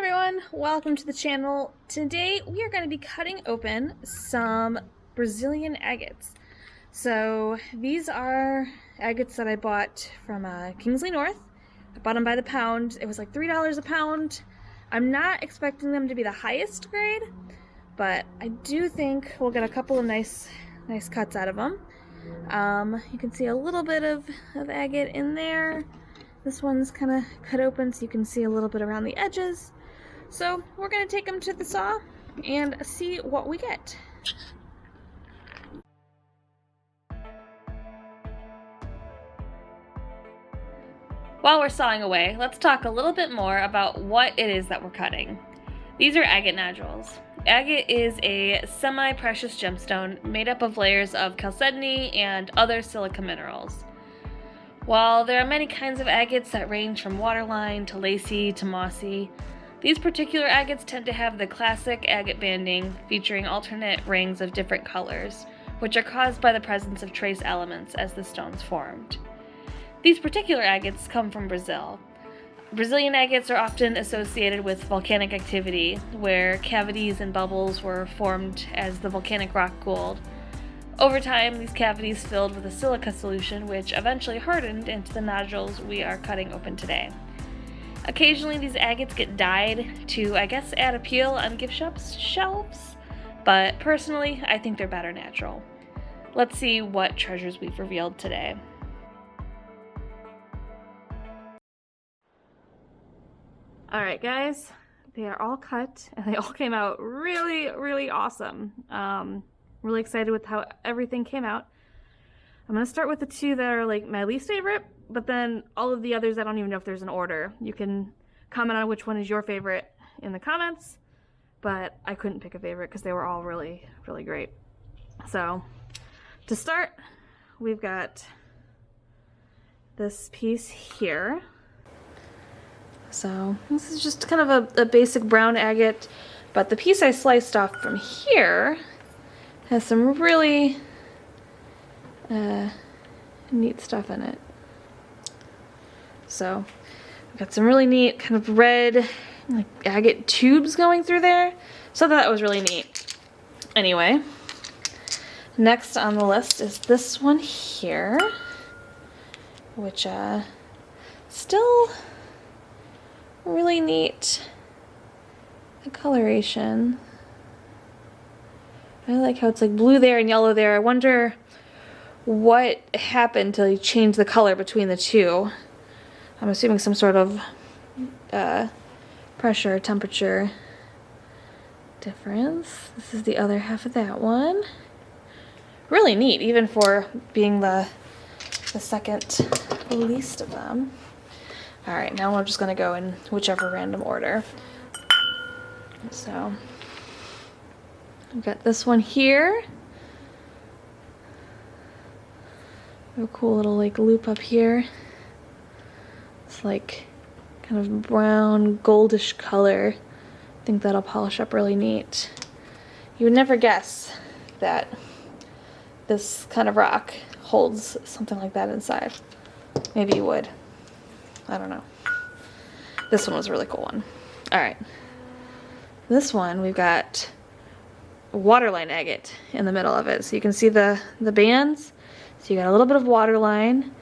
Everyone, welcome to the channel. Today we are going to be cutting open some Brazilian agates. So these are agates that I bought from Kingsley North. I bought them by the pound. It was like $3 a pound. I'm not expecting them to be the highest grade, but I do think we'll get a couple of nice cuts out of them. You can see a little bit of agate in there. This one's kind of cut open so you can see a little bit around the edges. So we're going to take them to the saw and see what we get. While we're sawing away, let's talk a little bit more about what it is that we're cutting. These are agate nodules. Agate is a semi-precious gemstone made up of layers of chalcedony and other silica minerals. While there are many kinds of agates that range from waterline to lacy to mossy, these particular agates tend to have the classic agate banding featuring alternate rings of different colors, which are caused by the presence of trace elements as the stones formed. These particular agates come from Brazil. Brazilian agates are often associated with volcanic activity, where cavities and bubbles were formed as the volcanic rock cooled. Over time, these cavities filled with a silica solution, which eventually hardened into the nodules we are cutting open today. Occasionally, these agates get dyed to, I guess, add appeal on gift shops' shelves, but personally, I think they're better natural. Let's see what treasures we've revealed today. Alright guys, they are all cut, and they all came out really awesome. Really excited with how everything came out. I'm going to start with the two that are like my least favorite, but then all of the others I don't even know if there's an order. You can comment on which one is your favorite in the comments, but I couldn't pick a favorite because they were all really great. So to start, we've got this piece here. So this is just kind of a basic brown agate, but the piece I sliced off from here has some really neat stuff in it. So we've got some really neat kind of red like agate tubes going through there. So that was really neat. Anyway, next on the list is this one here, which still really neat. The coloration. I like how it's like blue there and yellow there. I wonder what happened till you change the color between the two. I'm assuming some sort of pressure, temperature difference. This is the other half of that one. Really neat, even for being the second least of them. Alright, now we're just going to go in whichever random order. So, I've got this one here. A cool little like loop up here. It's like kind of brown, goldish color. I think that'll polish up really neat. You would never guess that this kind of rock holds something like that inside. Maybe you would. I don't know. This one was a really cool one. Alright. This one, we've got waterline agate in the middle of it. So you can see the bands. So you got a little bit of waterline.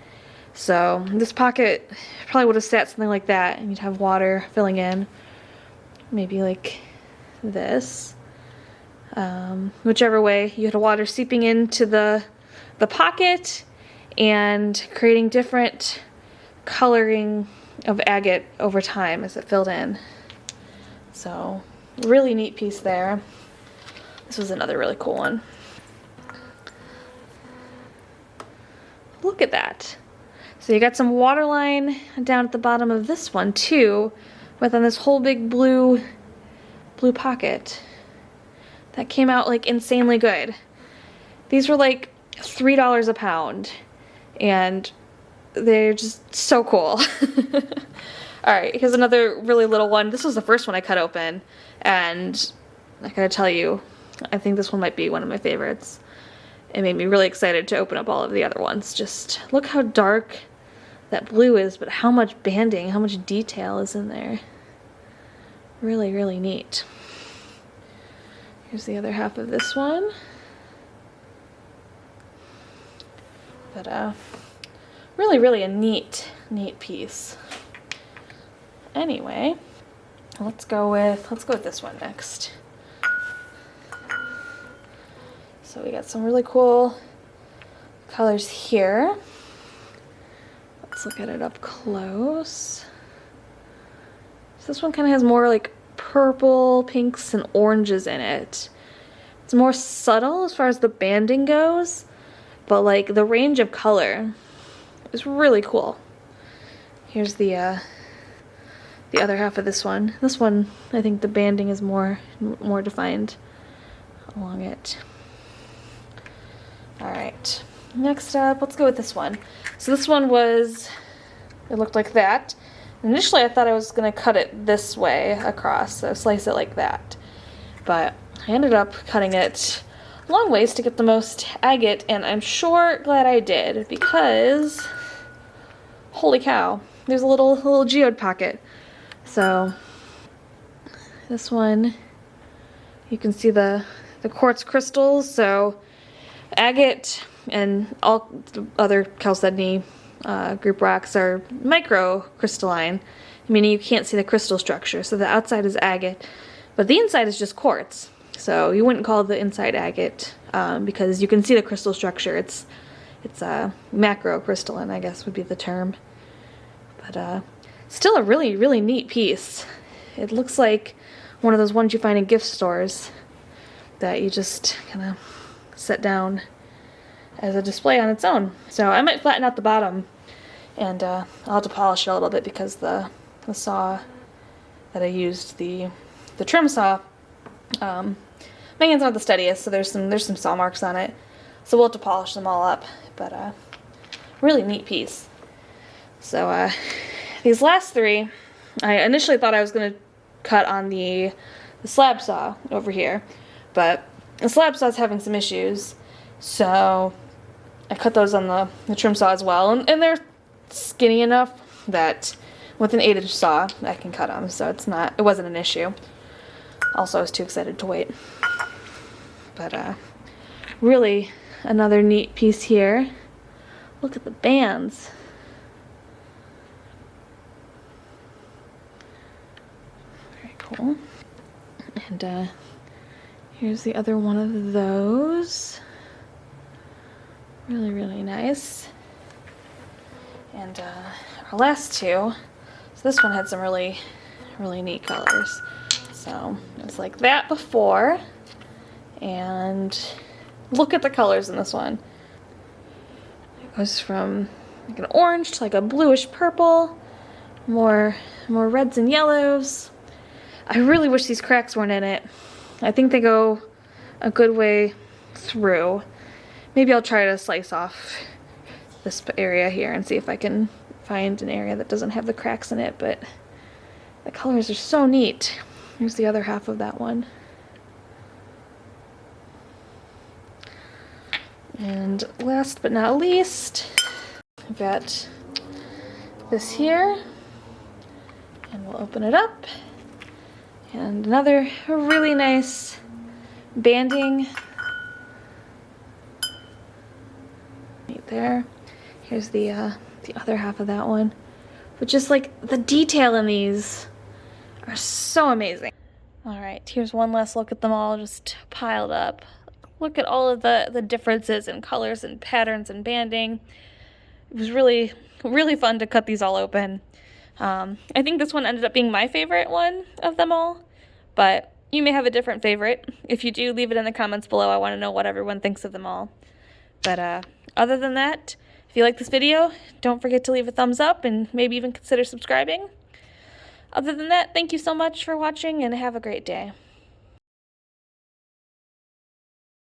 So this pocket probably would have sat something like that, and you'd have water filling in. Maybe like this. Whichever way, you had water seeping into the pocket and creating different coloring of agate over time as it filled in. So really neat piece there. This was another really cool one. Look at that. So you got some waterline down at the bottom of this one too, but then this whole big blue pocket. That came out like insanely good. These were like $3 a pound, and they're just so cool. Alright, here's another really little one. This was the first one I cut open, and I gotta tell you, I think this one might be one of my favorites. It made me really excited to open up all of the other ones. Just look how dark that blue is, but how much banding, how much detail is in there. Really, really neat. Here's the other half of this one. But really, really a neat piece. Anyway, let's go with this one next. So we got some really cool colors here. Let's look at it up close. So this one kind of has more like purple, pinks, and oranges in it. It's more subtle as far as the banding goes, but like the range of color is really cool. Here's the other half of this one. This one, I think the banding is more defined along it. All right, next up, let's go with this one. So this one it looked like that. Initially, I thought I was gonna cut it this way across, so slice it like that. But I ended up cutting it long ways to get the most agate, and I'm sure glad I did, because holy cow, there's a little geode pocket. So this one, you can see the quartz crystals. So agate and all the other chalcedony group rocks are microcrystalline, meaning you can't see the crystal structure. So the outside is agate, but the inside is just quartz. So you wouldn't call the inside agate because you can see the crystal structure. It's macrocrystalline, I guess would be the term. But still a really, really neat piece. It looks like one of those ones you find in gift stores that you just kind of set down as a display on its own. So I might flatten out the bottom, and I'll have to polish it a little bit because the saw that I used, the trim saw, my hands aren't the steadiest, so there's some saw marks on it. So we'll have to polish them all up, but really neat piece. So these last three, I initially thought I was going to cut on the slab saw over here, but the slab saw is having some issues, so I cut those on the trim saw as well, and they're skinny enough that with an 8-inch saw I can cut them, so it wasn't an issue. Also, I was too excited to wait. But really another neat piece here. Look at the bands. Very cool. And here's the other one of those. Really, really nice. And our last two, so this one had some really, really neat colors. So it was like that before, and look at the colors in this one. It goes from like an orange to like a bluish purple, more reds and yellows. I really wish these cracks weren't in it. I think they go a good way through. Maybe I'll try to slice off this area here and see if I can find an area that doesn't have the cracks in it, but the colors are so neat. Here's the other half of that one. And last but not least, I've got this here, and we'll open it up. And another really nice banding right there. Here's the other half of that one. But just like the detail in these are so amazing. All right, here's one last look at them all just piled up. Look at all of the differences in colors and patterns and banding. It was really, really fun to cut these all open. I think this one ended up being my favorite one of them all, but you may have a different favorite. If you do, leave it in the comments below. I want to know what everyone thinks of them all. But other than that, if you like this video, don't forget to leave a thumbs up and maybe even consider subscribing. Other than that, thank you so much for watching and have a great day.